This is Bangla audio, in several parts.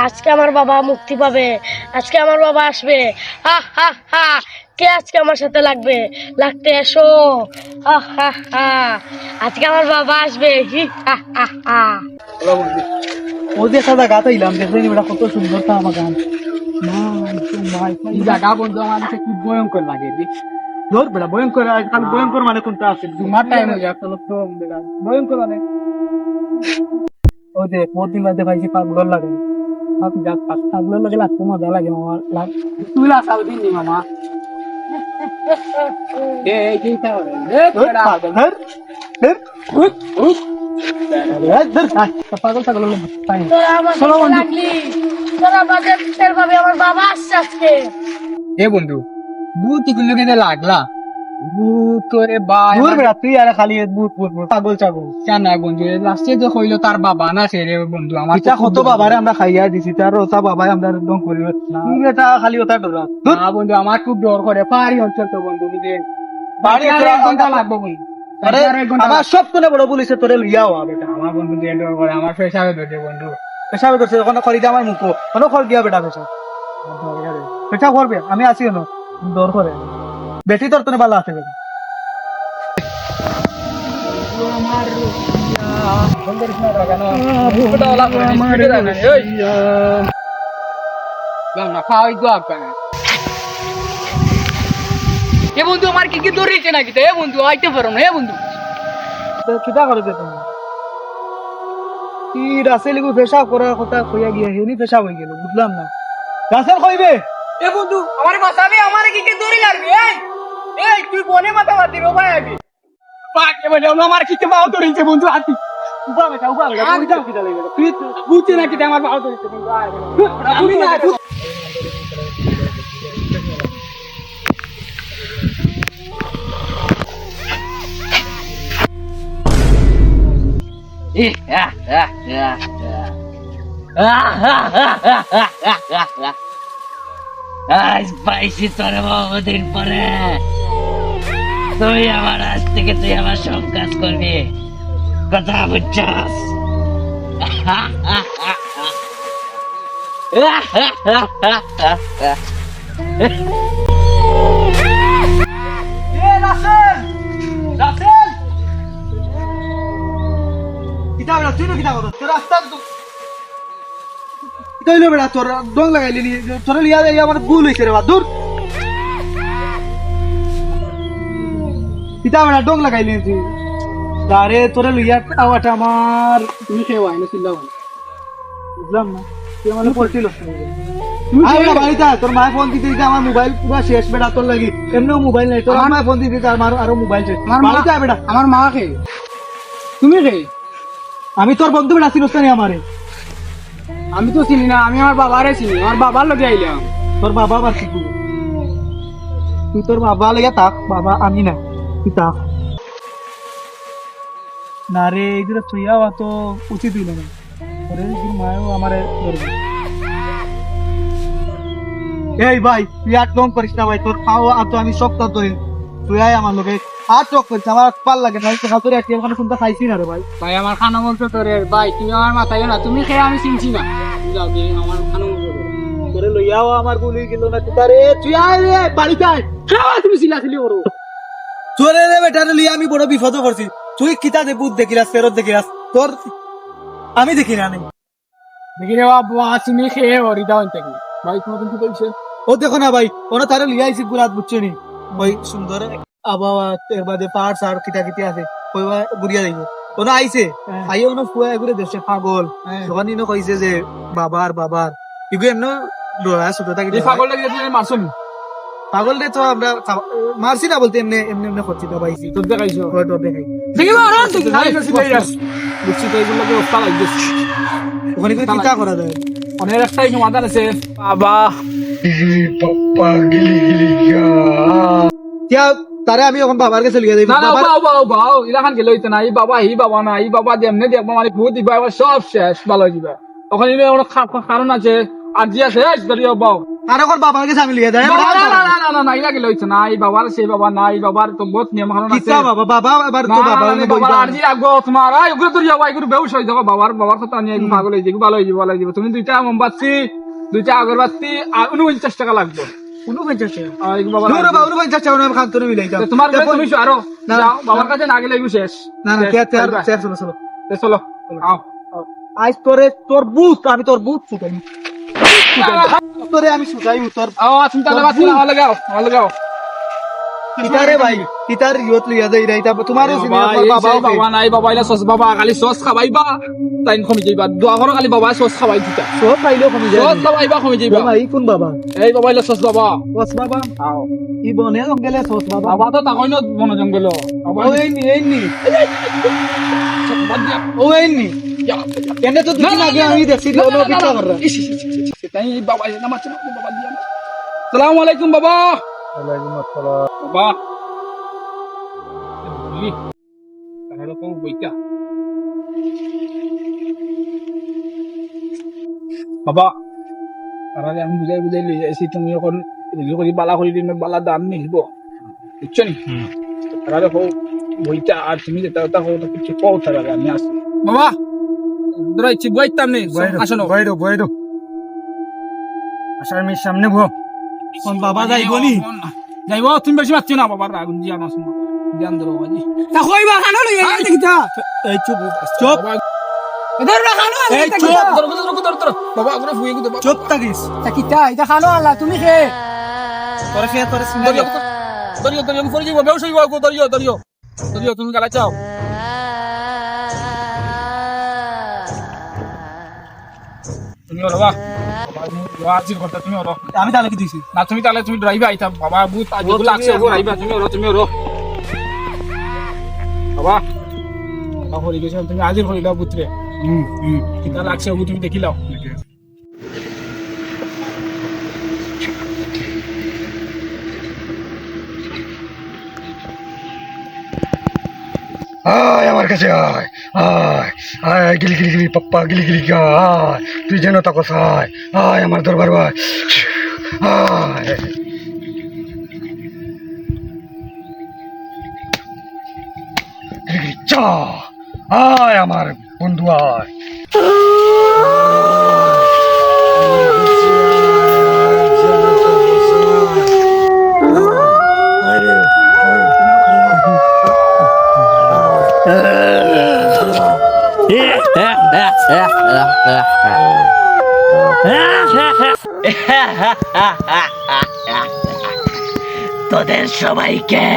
আজকে আমার বাবা মুক্তি পাবে, আজকে আমার বাবা আসবে। কে আজকে আমার সাথে লাগতে এসো। আজকে আমার বাবা আসবে। ও যে একটা জায়গা তাইলাম দেখলেন এটা কত সুন্দর তা আমার গান জায়গা বন্ধু আমার কাছে কি ভয়ঙ্কর লাগে ধর বেড়া ভয়ঙ্কর আজকাল ভয়ঙ্কর মানে কোনটা আছে তোমার টাইম হয়ে যাচ্ছে তো বেড়া ভয়ঙ্কর মানে ও যে প্রতিদিন বাদে ভাইছি পাগল লাগে আপনি যা পাগল লাগে লাগতো মজা লাগে আমার লাগ তুই লাগাও দিন নি মামা এই কি তাহলে এ বেড়া পাগল ধর পাগল পাগল তোরা আমার সাথে লাগলি, তোরা বাজে ভাবে আমার বাবা আসছে আজকে। এ বন্ধু ভূত গুলো কেন লাগলা ভূত তোরে ভাই দূর বেড়া তুই আর খালি ভূত ভূত পাগল চাগল কেন বন্ধু লাস্টে যে হইলো তার বাবা না সে রে বন্ধু আমার এটা কত বাবারে আমরা খাইয়া দিছি তার ওটা বাবাই আমরা একদম করি তুমি এটা খালি ওটা ডরা না বন্ধু আমার খুব ডর করে পারি অঞ্চল তো বন্ধু বুঝে বাড়ি ঘন্টা লাগবে বন্ধু আরে আমার সব কোনে বড় পুলিশে তোরে লিয়াও বেটা আমার বন্ধু যে ডর করে আমার পেশাবে ধরছে বন্ধু পেশাবে ধরছে ওখানে খড়ি দিয়ে আমার মুখো কোনো খড় দিয়া বেটা পেশা করবে আমি আছি কেন দর করে বেশি তোর তো ভালো আছে বেটা বন্ধু আমার কি কি দৌড়িয়েছে নাকি তো বন্ধু আইতে পারো না বন্ধু কিতা করে তুমি কি রাসেল গো পেশা করার কথা কইয়া গিয়া হেনি পেশা হয়ে গেল বুঝলাম না রাসেল কইবে এ বন্ধু আমার মাথাবে আমার কি কি দৌড়ি লাগবে এই তুই বনে মাথা মারতি রে ভাই আবি পাকে বলে আমার কি কি বাও দৌড়িয়েছে বন্ধু হাতি উবা বেটা ওই যাও কিতা লাগে তুই বুঝতে নাকি আমার বাও দৌড়িয়েছে বন্ধু আমি না আজ পাইছি তোর বহুদিন পরে তুই আমার আজ থেকে তুই আমার সব কাজ করবি কথা বুঝছস কিতা বেটা তুই কিতা করছ তোর রাস্তা কইলো বেটা তোর ডং লাগাইলি তোর লিয়া আমার ভুল হইছে রে বা দূর কিতা বেটা ডং লাগাইলি তুই আরে তোর লিয়া আওয়াটা আমার তুমি কে ওয়াইনা চিল্লাও বুঝলাম না তুই মানে পড়ছিল আরে বাড়িতে তোর মা ফোন দিতে দিতে আমার মোবাইল পুরো শেষ বেটা তোর লাগি এমনিও মোবাইল নাই তোর মা ফোন দিতে দিতে আমার আরো মোবাইল শেষ বাড়িতে বেটা আমার মা কে তুমি কে আমি তোর বন্ধু বেটা চিনস না আমারে আমি তো চিনি না আমি আমার বাবারে চিনি আমার বাবার লগে আইলাম তোর বাবা আবার কি করবে তুই তোর বাবা লগে থাক বাবা আমি না তুই থাক না রে এগুলো তুই আওয়া তো উচিত হইল না ওরে মায়ও আমারে ধরবে এই ভাই তুই আর টং করিস না ভাই তোর পাও আর তো আমি শক্ত ধরে তুই আয় আমার লগে আর চোখ করিস আমার পাল লাগে না তোর একটা ওখানে শুনতে খাইছি না রে ভাই ভাই আমার খানা বলছো তোরে ভাই তুমি আমার মাথায় না তুমি খেয়ে আমি চিনছি না যাও দিয়ে আমার খানা বলছো তোরে লইয়াও আমার বলি গেল না তুই তুই আয় রে বাড়িতে আয় তুমি চিল্লাচিল্লি করো তোরে রে বেটারে লিয়ে আমি বড় বিপদ করছি তুই কিতা দে বুদ্ধ দেখিলাস ফেরত দেখিলাস তোর আমি দেখি না নেই দেখি রে বাবা তুমি খেয়ে ওরি দাও থেকে ভাই তোমার কি বলছে ও দেখো না ভাই ওরা তারে লিয়ে আইছি গুরাত বুঝছো নি ওই সুন্দর আবহাওয়া এর বাদে পাহাড় সার কিতা কিতা আছে ওই গুড়িয়া যাইব ওনা আইছে আইয়ে ওনা ফুয়া এগুলো দেশে পাগল তখন ইনো কইছে যে বাবার এগুলো এমন ডরা ছোট থাকি পাগল লাগে তুমি মারছো পাগল রে তো আমরা মারছি না বলতে এমনি এমনি এমনি করছি তো পাইছি তোর দেখাইছো তোর দেখাই দেখি মারো দেখি বুঝছি তো এগুলো লাগে অবস্থা লাগছে ওখানে কি চিন্তা করা যায় অনেক রাস্তায় সমাধান আছে বাবা পাপ্পা গিলি क्या তারে আমি এখন বাবার কাছে লিয়ে দেব না বাবা ইলাখান গেল হইতো না এই বাবা না এই বাবা যেমনে দেখবো মানে ভূত দিবা এবার সব শেষ ভালো হয়ে যাবে ওখানে কারণ আছে আর জি আছে ধরিও বাও আর এখন বাবার কাছে আমি লিয়ে দেব না না নাই লাগিলে হইছে না এই বাবার সেই বাবা নাই বাবার তো বহুত নিয়ম কানুন আছে বাবা বাবা এবার তো বাবা বাবার আরজি আগো তোমার আই ওগুলো তো যাও এগুলো বেউস হই যাও বাবার কথা নিয়ে একটু পাগল হই যাবে ভালো হই যাবে তুমি দুইটা মোমবাতি দুইটা আগরবাতি আর 49 টাকা লাগবে 49 টাকা আর এই বাবা দূর বাবা 49 টাকা আমি খান তো মিলাই দাও তোমার কাছে তুমি আরো যাও বাবার কাছে না গেলে শেষ না না তের চলো চলো চলো আও আজ তোর বুট আমি তোর বুট ফুটাই তোরে আমি সুজাই উত্তর আও তুমি তাহলে বাতি লাগাও কিতারে ভাই কিতার ইয়ত লিয়া দেই রাইতা তোমারও সিনে বাবা বাবা নাই বাবা ইলা সস বাবা খালি সস খাবাইবা তাইন কমি যাইবা দোয়া করো খালি বাবা সস খাবাই দিতা সব পাইলো কমে যায় সস খাবাইবা কমি যাইবা বাবা এই কোন বাবা এই বাবা ইলা সস বাবা সস বাবা আও ই বনে জঙ্গলে সস বাবা বাবা তো তাকই না বন জঙ্গল বাবা ও এই নি ও এই নি কেন তো দিন আগে আমি দেখছি লোনো পিছা কর তাই বাবা নামাজ বাবা দিয়া আসসালামু আলাইকুম বাবা ওয়ালাইকুম আসসালাম বাবা বলি তাহলে তো বইটা বাবা তাহলে আমি বুঝাই লই যাইছি তুমি এখন এগুলো করি বালা করি দিন বালা দাম নিব বুঝছো নি তাহলে হোক বইটা আর তুমি যেটা ওটা হোক কিছু পাও তাহলে আমি আসি বাবা ধরাইছি বইতাম নেই আসো বইরো আসার মেয়ের সামনে ভো কোন বাবা যাইব নি যাইব তুমি বেশি পাচ্ছ না বাবার আগুন দিয়া না শুনো জ্ঞান দেবো বাজি তা কইবা খানো লই এই দেখিতা এই চুপ চুপ এদের না খানো এই চুপ বাবা আগুন ফুয়ে গো চুপ থাকিস তা কিতা এটা খানো আল্লাহ তুমি খে তোরে সিনা দরিও আমি ফরি যাইব বেউস হইব দরিও তুমি গালা চাও তুমি ওরা বাবা আজির কথা তুমি ওরা আমি তাহলে কি দিছি না তুমি তাহলে তুমি ড্রাইভে আইতা বাবা বুত আজগুলো আছে ও আইবা তুমি ওরা বাবা বাবা হরি গেছ তুমি আজির হরি দাও পুত্রে কিতা লাগছে ও তুমি দেখি লাও আয় আমার কাছে আয় আয় আয় গিলি গিলি গিলি পাপ্পা গিলি গিলি আয় তুই যেন তাকস আয় আয় আমার দরবার আয় আয় গিলি গিলি চা আয় আমার বন্ধু আয় তোদের সবাইকে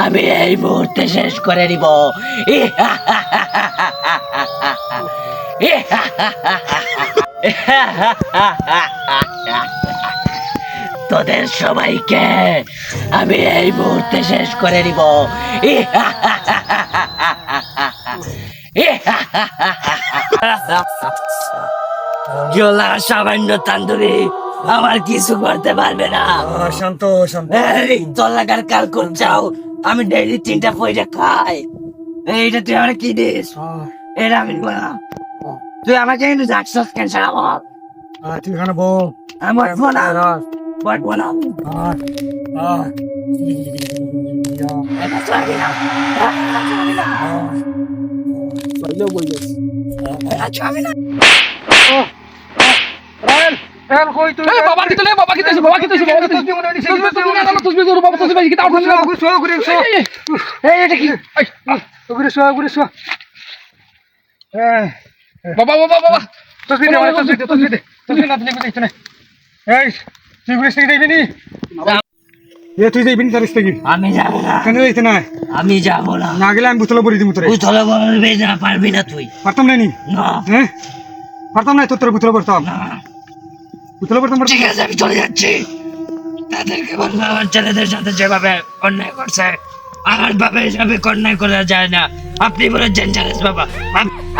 আমি এই মুহূর্তে শেষ করে নিব তোদের সবাইকে আমি এই মুহূর্তে শেষ করে নিব জোলা সামান্য তান্দুরি আমার কিছু করতে পারবে না শান্ত শান্ত এই তলাকার কাল কোন চাও আমি ডেইলি 3টা পয়সা খাই এইটা তুই আমার কি দিস এটা আমি নিবো না তুই আমাকে কিন্তু যাচ্ছস ক্যান্সার আমার তুই এখানে বল আমি বসবো না বসবো না এটা চলবি না বইলেও বই যাচ্ছে এটা চলবি না বাবা কি তোলে বাবা কি তোলে বাবা কি তোলে বাবা কি এই এটা কি ওগুরে শোয়া বাবা বাবা বাবা তসবি দে না তুই দেখছ না এই তুই গুরে সিং দেখবি নি এ তুই যাইবি না তারিস থেকে আমি যাবো না কেন যাইতে না আমি যাবো না না গেলে আমি বুতলে বলি দিমু তোরে তুই তলে বলবি না পারবি না তুই পারতাম না নি না হ্যাঁ পারতাম না তোর বুতলে পড়তাম না বুতলে পড়তাম ঠিক আছে আমি চলে যাচ্ছি তাদেরকে বলবো আমার ছেলেদের সাথে যেভাবে অন্যায় করছে আমার বাবা হিসাবে অন্যায় করা যায় না আপনি বলেছেন জানেন বাবা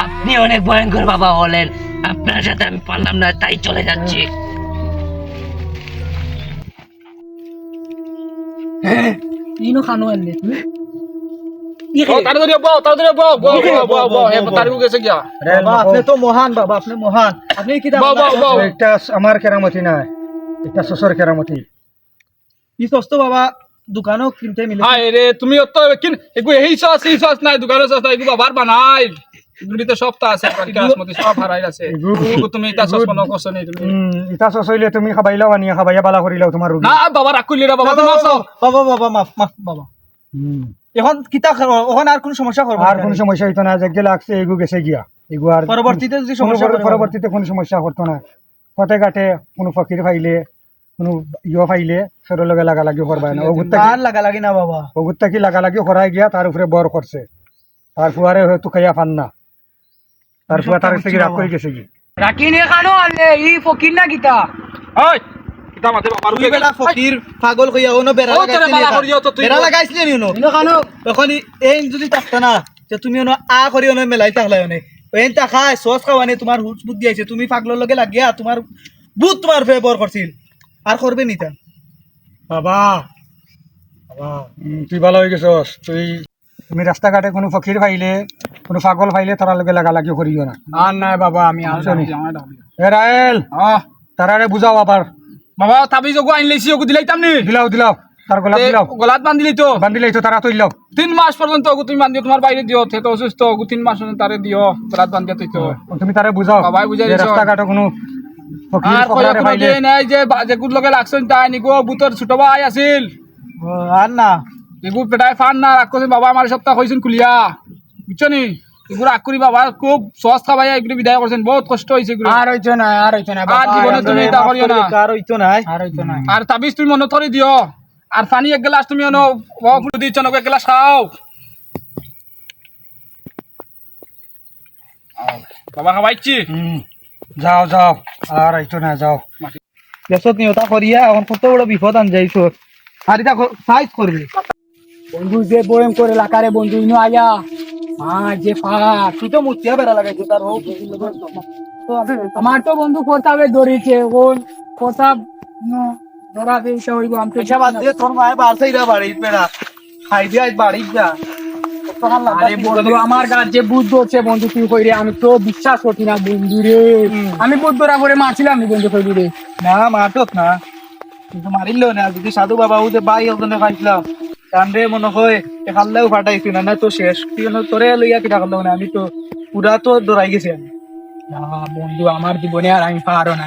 আপনি অনেক ভয়ঙ্কর বাবা হলেন আপনার সাথে আমি পারলাম না তাই চলে যাচ্ছি ইনো খানো আনলে তুমি তাড়াতাড়ি বউ হে তাড়াতাড়ি গেছে গিয়া বাবা আপনি তো মহান বাবা আপনি মহান আপনি কি বাউ বাউ বাউ একটা আমার কেরামতি না একটা শ্বশুর কেরামতি ই সস্তো বাবা দোকানও কিনতে মিলে হায় রে তুমি অত কিন এগু এই সস নাই দোকানে সস নাই এগু বাবার বানাই এগুলিতে সব তা আছে বাসমতি সব হারাই আছে এগু তুমি এটা সস বনাও করছ নি তুমি ইটা সসইলে তুমি খাবাইলাও আনিয়া খাবাইয়া বালা করিলাও তোমার রোগী না বাবা রাখুলি রে বাবা তুমি আসো বাবা বাবা মাফ মাফ বাবা এখন কিতা এখন আর কোন সমস্যা করব আর কোনো সমস্যা হইতো না যে লাগছে এগু গেছে গিয়া এগু আর পরবর্তীতে যদি সমস্যা করে পরবর্তীতে কোনো সমস্যা করতো না পথে ঘাটে কোনো ফকির ফাইলে কোনো ইয়ে ফাইলে সেটার লগে লাগালাগি করবাই না আর লাগা লাগি না বাবা ওগুত্তা কি লাগালাগি করাই গিয়া তার উপরে বর করছে তার ফুয়ারে হয়তো খাইয়া ফান না তার ফুয়া তার থেকে রাগ করে গেছে কি রাকিনে খানো আলে ই ফকির না কিতা ওই কিতা মাতে বাবার তুই বেটা ফকির পাগল কইয়া ওনো বেড়া ও তোরে বালা করিও তো তুই বেড়া লাগাইছিলি নি ওনো খানো তখন এই যদি থাকতা না যে তুমি ওনো আ করি ওনো মেলাই থাকলাই ওনে ওই তা খায় সস খাওয়ানে তোমার হুচ বুদ্ধি আইছে তুমি পাগলের লগে লাগিয়া তোমার বুত তোমার ফেভার করছিল আর করবে নি তা বাবা বাবা তুই ভালো হয়ে গেছস তুমি রাস্তাঘাটে কোনো ফকির ফাইলে কোনো পাগল ফাইলে তার লগে লাগালাগি করিও না আর নাই বাবা আমি আর শুনি। জামাই দাও এ রায়েল আহ তারারে বুঝাও আবার বাবা তাবিজ ওগো আইন লাইছি ওগো দিলাইতাম নি দিলাও তার গলা দিলাও গলাত বান্ধিলি তো বান্দিলে তো তারা তৈলাও 3 মাস পর্যন্ত ওগো তুমি বান্ধিও তোমার বাইরে দিও তে তো অসুস্থ ওগো 3 মাস পর্যন্ত তারে দিও গলাত বান্ধিয়া তুই তো তুমি তারে বুঝাও বাবাই বুঝাই যে দিছো। রাস্তাঘাটে কোনো ফকির আর ফকরারে কয় ফাইলে নাই যে যে গুড লগে লাগছন তাই নিগো বুতর ছোট ভাই আছিল আর না এগু পেটায় ফান না রাখ করছেন বাবা আমার সপ্তাহ কইছেন খুলিয়া বুঝছো নি এগুলো রাগ করি বাবা খুব সস খাবাই এগুলো বিদায় করছেন বহুত কষ্ট হয়েছে এগুলো আর হইতো না আর হইতো না আর জীবনে তুমি এটা করিও না আর হইতো না আর হইতো না আর তাবিজ তুমি মনে ধরে দিও আর পানি এক গ্লাস তুমি অনো ফুল দিচ্ছ না এক গ্লাস খাও বাবা খাবাইছি যাও যাও আর আইতো না যাও দেশত নিয়তা করিয়া এখন কত বড় বিপদ আন যাইছো আর এটা সাইজ করবি বন্ধু যে বয়ম করে লাকারে বন্ধু ইনো আয়া যে তুই তো মুতিয়া বেড়া লাগাইছো তার হোক আমার তো বন্ধু কোথাবে ধরেছে ওই কোথা ধরা দিয়েছে হইব আমি তো বাদ দিয়ে তোর মায়ে বাড়ছেইরা বাড়ি বেড়া খাই দিয়ে আজ বাড়ি যা আরে বন্ধু আমার গাছ যে বুধ ধরছে বন্ধু তুই কই রে আমি তো বিশ্বাস করছি না বন্ধু রে আমি বুধ ধরা করে মারছিলাম নি বন্ধু কই রে না মারত না কিন্তু মারিল না যদি সাধু বাবা ওদের বাই ওখানে খাইছিলাম কান্দে মনে হয় খাল্লাও ফাটাইছি না না তো শেষ তুই তোরে লইয়া কিটা করলো না আমি তো পুরা তো দৌড়াই গেছি আমি বন্ধু আমার জীবনে আর আমি পারো না